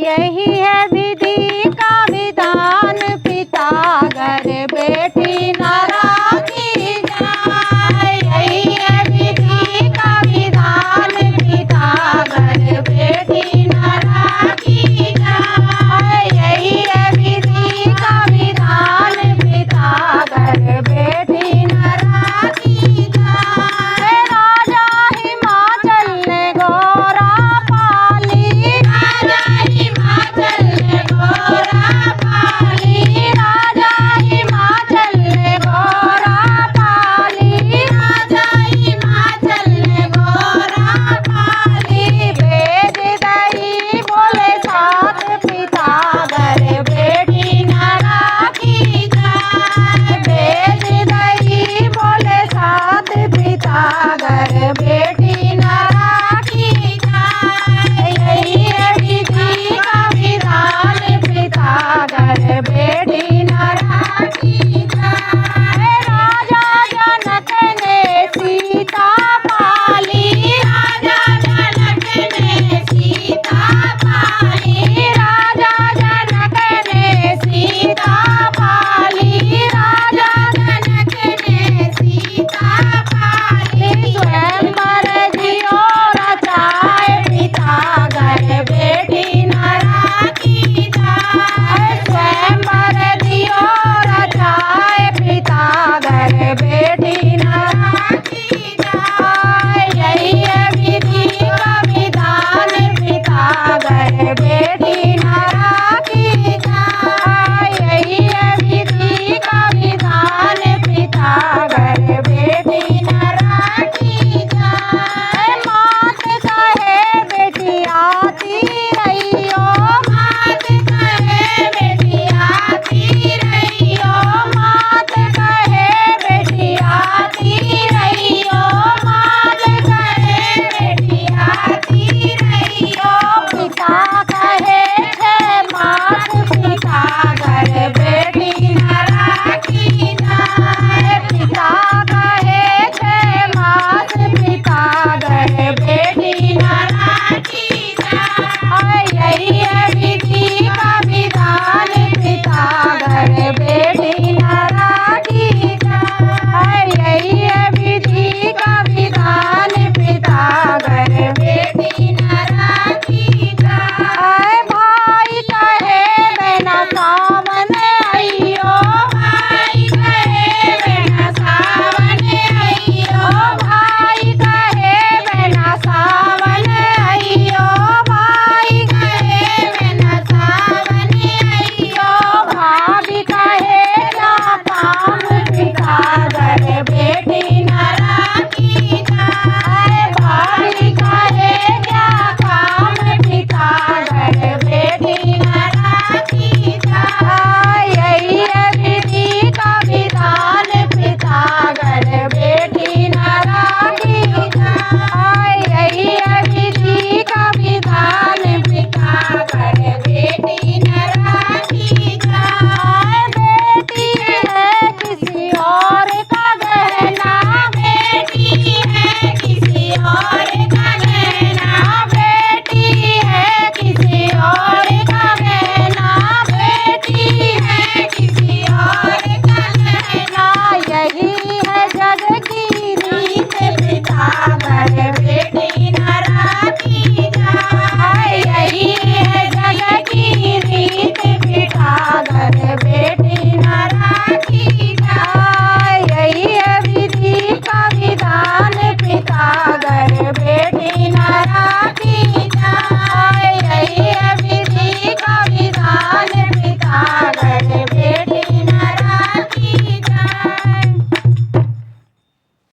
यही है विधि का विधान, पिता घर बेटी न राखी जाए। यही है विधि का विधान, पिता घर बेटी न राखी जाए। यही है विधि का विधान, पिता घर बेटी न राखी जाए। राजा हिमाचल ने गौरा पाली, राजा हिमाचल ने गौरा पाली, राजा हिमाचल ने गौरा पाली, राजा हिमाचल ने गौरा पाली। वेद दही बोले साथ, पिता घर बेटी न राखी जाए। वेद दही बोले साथ, पिता घर बेटी न राखी जाए। यही है विधि का विधान, पिता घर बेटी न राखी जाए। राजा जनक ने सीता पाली, राजा जनक ने सीता पाली, राजा जनक ने सीता पाली, राजा जनक ने सीता पाली। स्वयंवर जियो रचाए, पिता घर बेटी न राखी जाए। स्वयंवर जियो रचाए, पिता घर बेटी न राखी जाए। यही है विधि का विधान, पिता घर बेटी